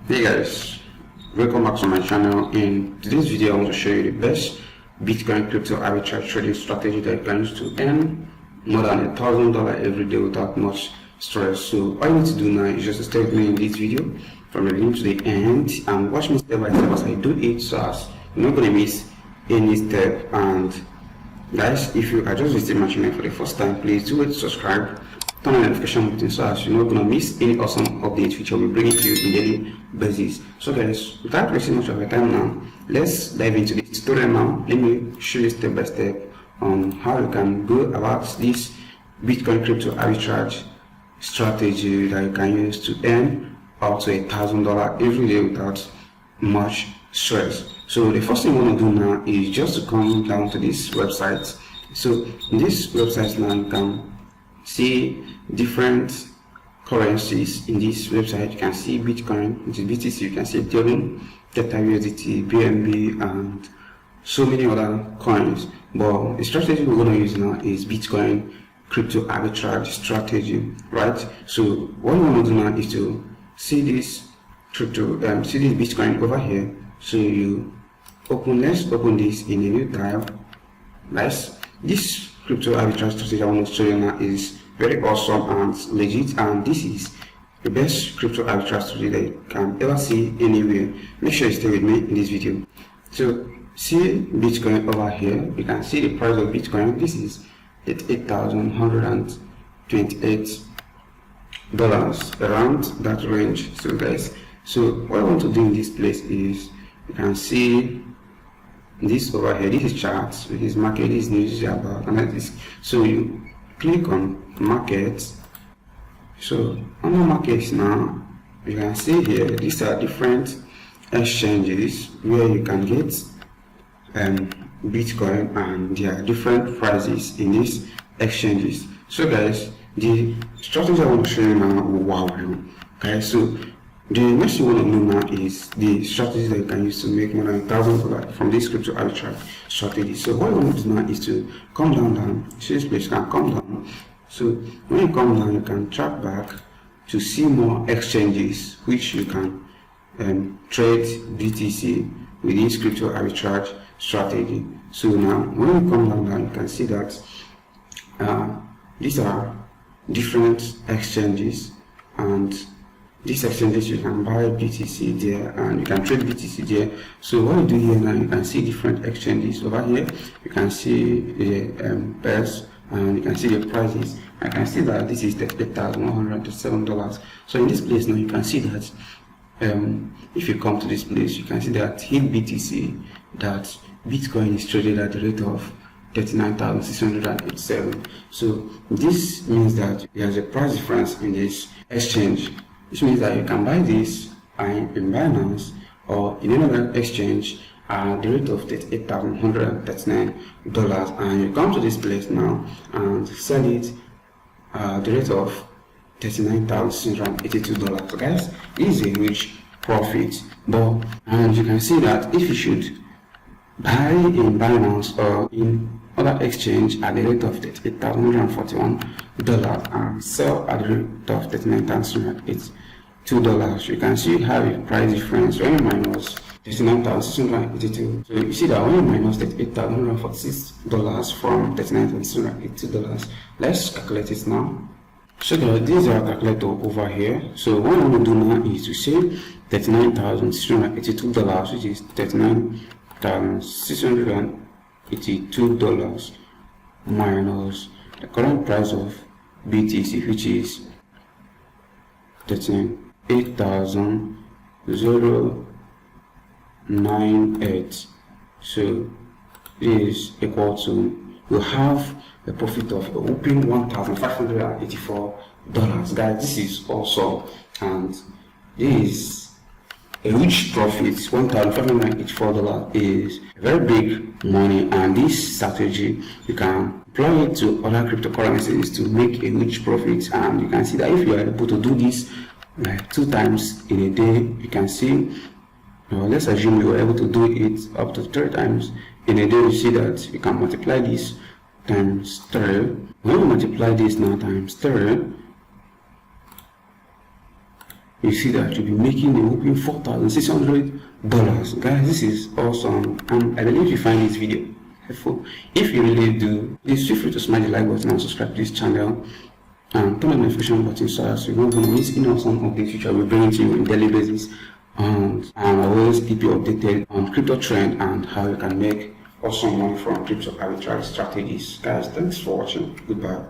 Hey guys, welcome back to my channel. In today's video I want to show you the best Bitcoin crypto arbitrage trading strategy that you can use to earn more than $1,000 every day without much stress. So all you need to do now is just stay with me in this video from the beginning to the end and watch me step by step as I do it, so as you're not going to miss any step. And guys, if you are just visiting my channel for the first time, please do it, subscribe, turn on the notification button so as you're not going to miss any awesome updates which I will bring it to you in daily basis. So guys, without wasting much of your time now, let's dive into this tutorial now. Let me show you step by step on how you can go about this Bitcoin crypto arbitrage strategy that you can use to earn up to $1,000 every day without much stress. So the first thing you want to do now is just to come down to this website. So in this website now you can see different currencies. In this website you can see Bitcoin, which is BTC, you can see Ethereum, Theta USDT, BNB, and so many other coins. But the strategy we're going to use now is Bitcoin crypto arbitrage strategy, right? So what we want to do now is to see this crypto, see this Bitcoin over here. So you open, let's open this in a new tab. Nice. This crypto arbitrage strategy I want to show you now is very awesome and legit, and this is the best crypto arbitrage strategy that you can ever see anywhere. Make sure you stay with me in this video. So see Bitcoin over here, you can see the price of Bitcoin. This is at $8,128, around that range. So guys, so what I want to do in this place is you can see this over here. This is charts, this is market, this is news about analytics. So you click on markets. So under markets now, you can see here these are different exchanges where you can get Bitcoin, and there are different prices in these exchanges. So guys, the strategy I want to show you now will wow you. Okay, so the next thing you want to know now is the strategy that you can use to make more than $1,000 from this crypto arbitrage strategy. So what you want to do now is to come down. See this place, you can come down. So when you come down, you can track back to see more exchanges which you can trade BTC with this crypto arbitrage strategy. So now when you come down, you can see that these are different exchanges, and these exchanges you can buy BTC there and you can trade BTC there. So what you do here now, you can see different exchanges over here. You can see the pairs and you can see the prices. I can see that this is $8,137. So in this place now you can see that if you come to this place, you can see that in BTC that Bitcoin is traded at the rate of 39,687. So this means that there's a price difference in this exchange. This means that you can buy this in Binance or in another exchange at the rate of $8,139, and you come to this place now and sell it at the rate of $39,682. So guys, this is a huge profit. And you can see that if you should buy in Binance or in other exchange at the rate of $8,141 and sell at the rate of $39,682, you can see how a price difference when you minus $39,682. So you see that when you minus $8,146 from $39,682, let's calculate it now. So this is our calculator over here. So what I'm going to do now is to say $39,682, which is $39,682 minus the current price of BTC, which is $38,098. So this is equal to, we have a profit of a whopping $1,584. Guys, this is awesome, and this is a huge profit. $1,584 is very big money, and this strategy you can apply it to other cryptocurrencies to make a huge profit. And you can see that if you are able to do this like 2 times in a day, you can see, let's assume you are able to do it up to 3 times in a day. You see that you can multiply this times 3. When you multiply this now times 3, you see that you'll be making a whopping $4,600. Guys, this is awesome, and I believe you find this video helpful. If you really do, please feel free to smash the like button and subscribe to this channel, and turn on the notification button so that you won't miss some updates which I will bring to you on a daily basis. And I will always keep you updated on crypto trend and how you can make awesome money from crypto arbitrage strategies. Guys, thanks for watching. Goodbye.